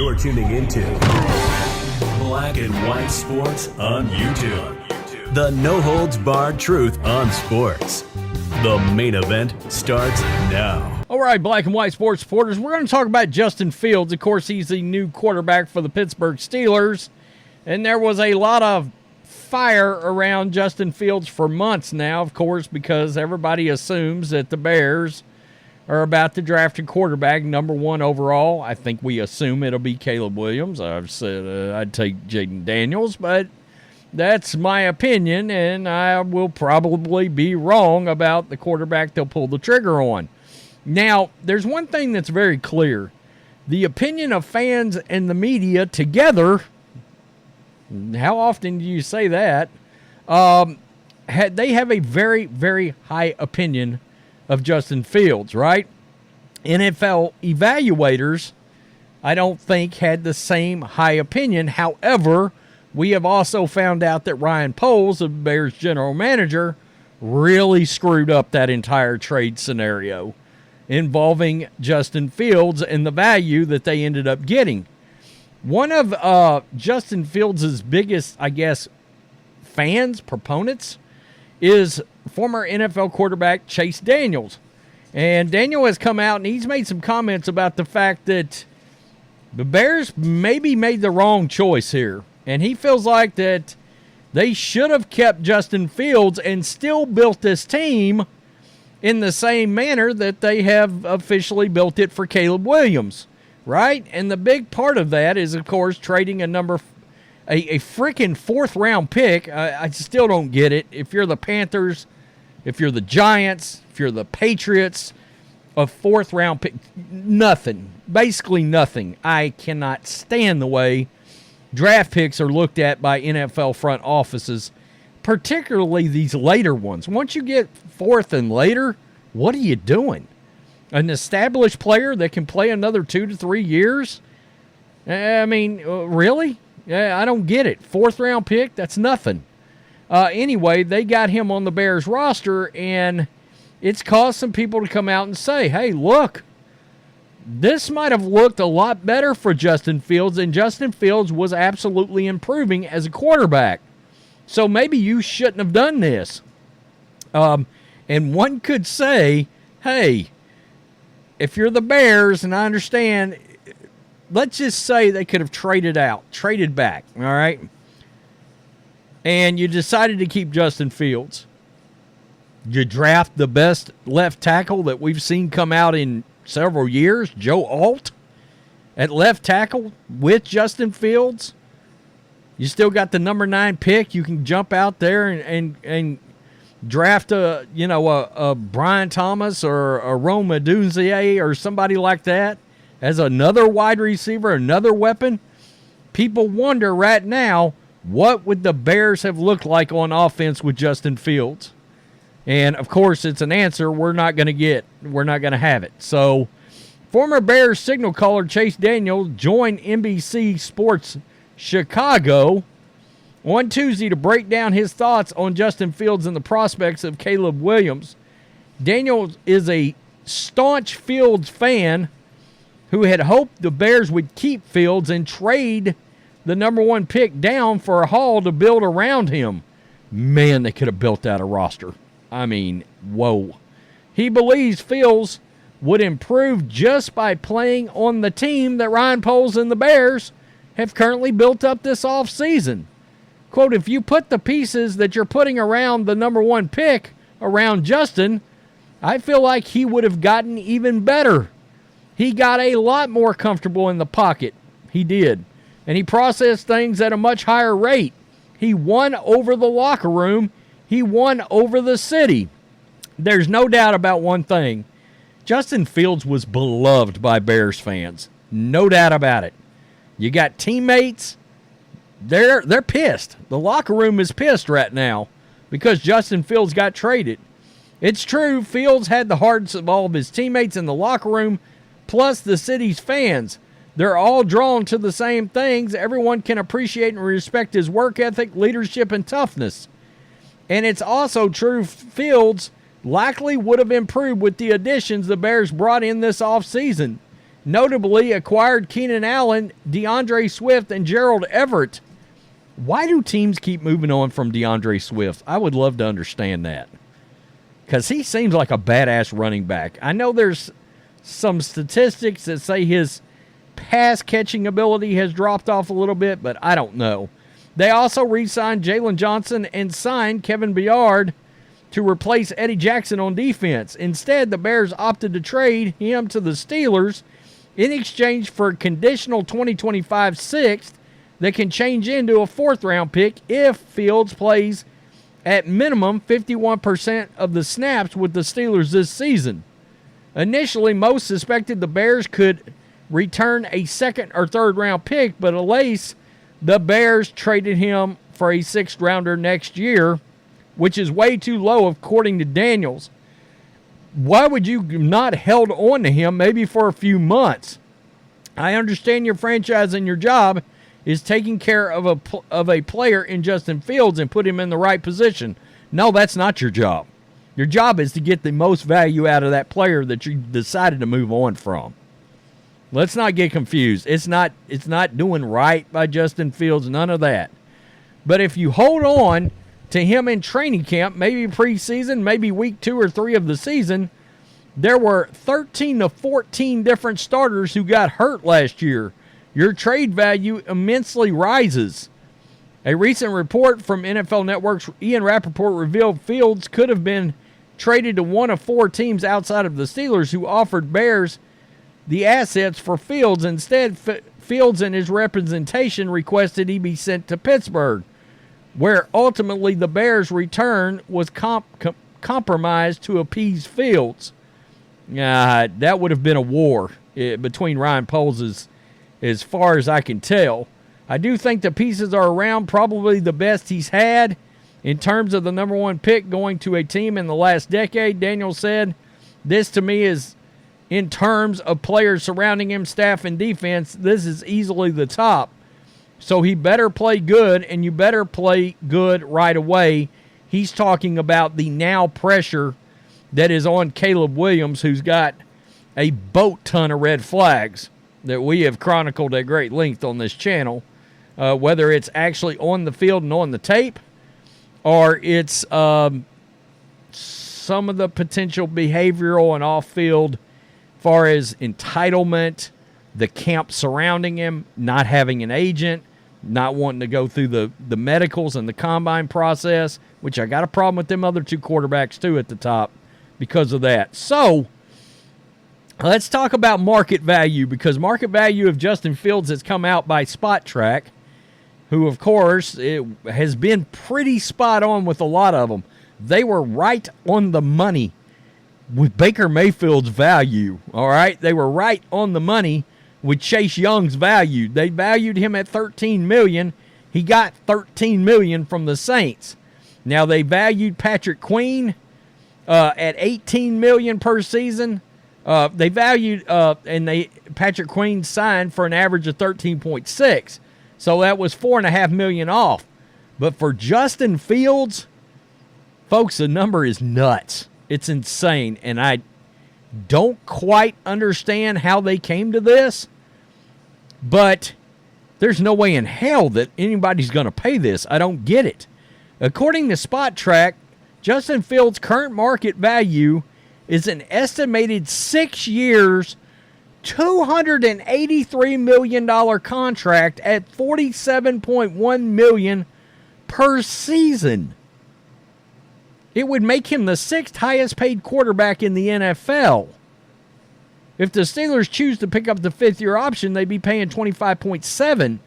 You're tuning into Black and White Sports on YouTube. The no-holds-barred truth on sports. The main event starts now. All right, Black and White Sports supporters, we're going to talk about Justin Fields. Of course, he's the new quarterback for the Pittsburgh Steelers. And there was a lot of fire around Justin Fields for months now, of course, because everybody assumes that the Bears are about to draft a quarterback, number 1 overall. I think we assume it'll be Caleb Williams. I've said I'd take Jaden Daniels, but that's my opinion, and I will probably be wrong about the quarterback they'll pull the trigger on. Now, there's one thing that's very clear. The opinion of fans and the media together, how often do you say that, they have a very, very high opinion of Justin Fields, right? NFL evaluators, I don't think, had the same high opinion. However, we have also found out that Ryan Poles, the Bears general manager, really screwed up that entire trade scenario involving Justin Fields and the value that they ended up getting. One of Justin Fields' biggest, I guess, proponents, is former NFL quarterback Chase Daniels. And Daniel has come out and he's made some comments about the fact that the Bears maybe made the wrong choice here. And he feels like that they should have kept Justin Fields and still built this team in the same manner that they have officially built it for Caleb Williams, right? And the big part of that is, of course, trading a freaking 4th-round pick. I still don't get it. If you're the Panthers, if you're the Giants, if you're the Patriots, a 4th-round pick, nothing. Basically nothing. I cannot stand the way draft picks are looked at by NFL front offices, particularly these later ones. Once you get 4th and later, what are you doing? An established player that can play another 2 to 3 years? I mean, really? Yeah, I don't get it. 4th-round pick, that's nothing. Anyway, they got him on the Bears roster, and it's caused some people to come out and say, hey, look, this might have looked a lot better for Justin Fields, and Justin Fields was absolutely improving as a quarterback. So maybe you shouldn't have done this. And one could say, hey, if you're the Bears, and I understand, let's just say they could have traded back, all right? And you decided to keep Justin Fields. You draft the best left tackle that we've seen come out in several years, Joe Alt, at left tackle with Justin Fields. You still got the number 9 pick. You can jump out there and draft a Brian Thomas or a Rome Odunze or somebody like that as another wide receiver, another weapon. People wonder right now, what would the Bears have looked like on offense with Justin Fields? And, of course, it's an answer we're not going to get. We're not going to have it. So, former Bears signal caller Chase Daniels joined NBC Sports Chicago on Tuesday to break down his thoughts on Justin Fields and the prospects of Caleb Williams. Daniels is a staunch Fields fan who had hoped the Bears would keep Fields and trade the number 1 pick down for a haul to build around him. Man, they could have built out a roster. I mean, whoa. He believes Fields would improve just by playing on the team that Ryan Poles and the Bears have currently built up this offseason. Quote, if you put the pieces that you're putting around the number 1 pick around Justin, I feel like he would have gotten even better. He got a lot more comfortable in the pocket. He did. And he processed things at a much higher rate. He won over the locker room. He won over the city. There's no doubt about one thing. Justin Fields was beloved by Bears fans. No doubt about it. You got teammates. They're pissed. The locker room is pissed right now because Justin Fields got traded. It's true, Fields had the hearts of all of his teammates in the locker room, plus the city's fans. They're all drawn to the same things. Everyone can appreciate and respect his work ethic, leadership, and toughness. And it's also true Fields likely would have improved with the additions the Bears brought in this offseason. notably acquired Keenan Allen, DeAndre Swift, and Gerald Everett. Why do teams keep moving on from DeAndre Swift? I would love to understand that, because he seems like a badass running back. I know there's some statistics that say his pass catching ability has dropped off a little bit, but I don't know. They also re-signed Jalen Johnson and signed Kevin Byard to replace Eddie Jackson on defense. Instead, the Bears opted to trade him to the Steelers in exchange for a conditional 2025 sixth that can change into a fourth-round pick if Fields plays at minimum 51% of the snaps with the Steelers this season. Initially, most suspected the Bears could return a second or third-round pick, but alas, the Bears traded him for a sixth-rounder next year, which is way too low according to Daniels. Why would you not held on to him maybe for a few months? I understand your franchise and your job is taking care of a player in Justin Fields and put him in the right position. No, that's not your job. Your job is to get the most value out of that player that you decided to move on from. Let's not get confused. It's not doing right by Justin Fields, none of that. But if you hold on to him in training camp, maybe preseason, maybe week 2 or 3 of the season, there were 13 to 14 different starters who got hurt last year. Your trade value immensely rises. A recent report from NFL Network's Ian Rappaport revealed Fields could have been traded to one of 4 teams outside of the Steelers who offered Bears the assets for Fields. Instead, Fields and his representation requested he be sent to Pittsburgh, where ultimately the Bears' return was compromised to appease Fields. That would have been a war between Ryan Poles, as far as I can tell. I do think the pieces are around, probably the best he's had in terms of the number 1 pick going to a team in the last decade. Daniel said, this to me is, in terms of players surrounding him, staff, and defense, this is easily the top. So he better play good, and you better play good right away. He's talking about the now pressure that is on Caleb Williams, who's got a boat ton of red flags that we have chronicled at great length on this channel, whether it's actually on the field and on the tape, or it's some of the potential behavioral and off-field far as entitlement, the camp surrounding him, not having an agent, not wanting to go through the medicals and the combine process, which I got a problem with them other 2 quarterbacks too at the top because of that. So let's talk about market value, because market value of Justin Fields has come out by Spot Track, who, of course, has been pretty spot on with a lot of them. They were right on the money with Baker Mayfield's value, all right? They were right on the money with Chase Young's value. They valued him at $13 million. He got $13 million from the Saints. Now, they valued Patrick Queen at $18 million per season. They valued Patrick Queen signed for an average of 13.6. So that was $4.5 million off. But for Justin Fields, folks, the number is nuts. It's insane, and I don't quite understand how they came to this, but there's no way in hell that anybody's going to pay this. I don't get it. According to Spot Track, Justin Fields' current market value is an estimated 6 years, $283 million contract at $47.1 million per season. It would make him the 6th highest paid quarterback in the NFL. If the Steelers choose to pick up the 5th-year option, they'd be paying $25.7.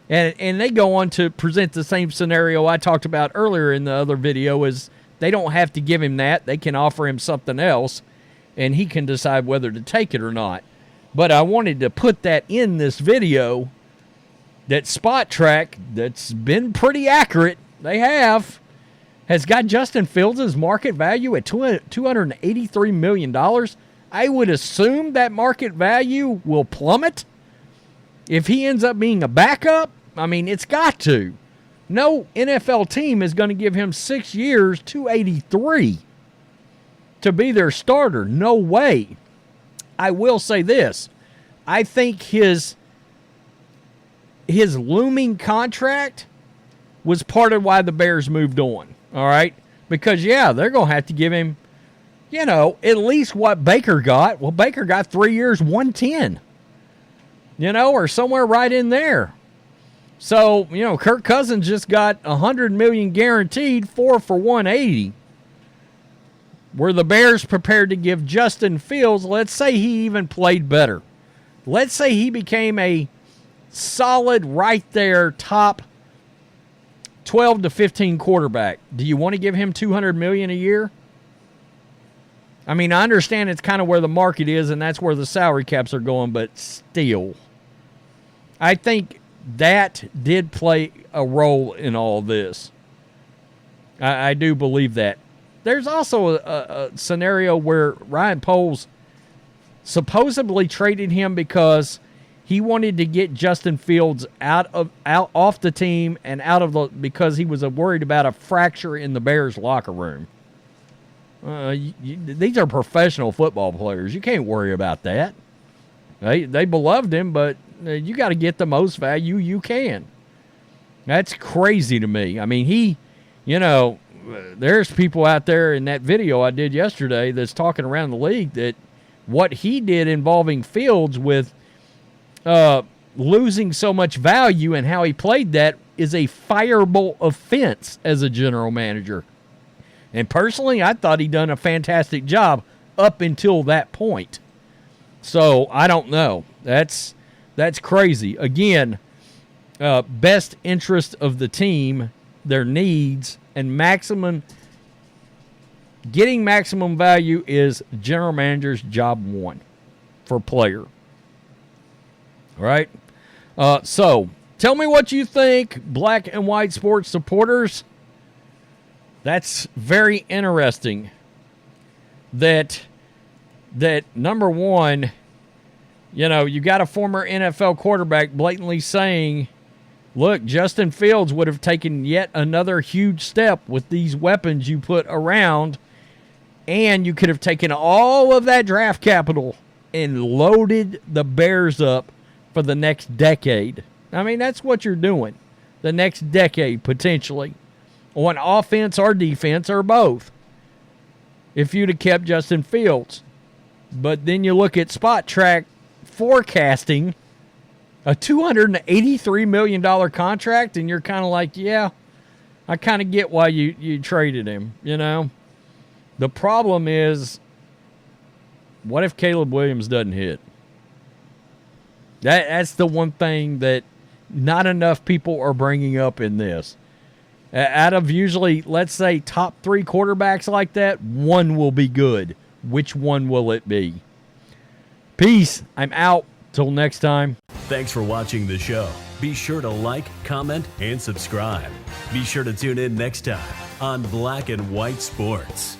And they go on to present the same scenario I talked about earlier in the other video, is they don't have to give him that. They can offer him something else, and he can decide whether to take it or not. But I wanted to put that in this video, that Spot Track, that's been pretty accurate, they have, has got Justin Fields' market value at $283 million. I would assume that market value will plummet if he ends up being a backup. I mean, it's got to. No NFL team is going to give him 6 years, $283 to be their starter. No way. I will say this. I think his looming contract was part of why the Bears moved on, all right? Because, yeah, they're going to have to give him, at least what Baker got. Well, Baker got 3 years, 110, or somewhere right in there. So, Kirk Cousins just got $100 million guaranteed, 4 for 180. Were the Bears prepared to give Justin Fields, let's say he even played better. Let's say he became a solid right there top 12 to 15 quarterback. Do you want to give him $200 million a year? I mean, I understand it's kind of where the market is and that's where the salary caps are going, but still, I think that did play a role in all this. I do believe that. There's also a scenario where Ryan Poles supposedly traded him because he wanted to get Justin Fields off the team and because he was worried about a fracture in the Bears locker room. These are professional football players. You can't worry about that. They beloved him, but you got to get the most value you can. That's crazy to me. I mean, there's people out there in that video I did yesterday that's talking around the league that what he did involving Fields with losing so much value and how he played that is a fireable offense as a general manager. And personally, I thought he done a fantastic job up until that point. So I don't know. That's crazy. Again, best interest of the team, their needs, and getting maximum value is general manager's job one for player. All right? So, tell me what you think, black and white sports supporters. That's very interesting that number one, you got a former NFL quarterback blatantly saying, look, Justin Fields would have taken yet another huge step with these weapons you put around, and you could have taken all of that draft capital and loaded the Bears up for the next decade. I mean, that's what you're doing. The next decade, potentially. On offense or defense or both. If you'd have kept Justin Fields. But then you look at Spot Track forecasting a $283 million contract, and you're kind of like, yeah, I kind of get why you traded him, The problem is, what if Caleb Williams doesn't hit? That's the one thing that not enough people are bringing up in this. Out of usually, let's say, top 3 quarterbacks like that, one will be good. Which one will it be? Peace. I'm out. Till next time. Thanks for watching the show. Be sure to like, comment, and subscribe. Be sure to tune in next time on Black and White Sports.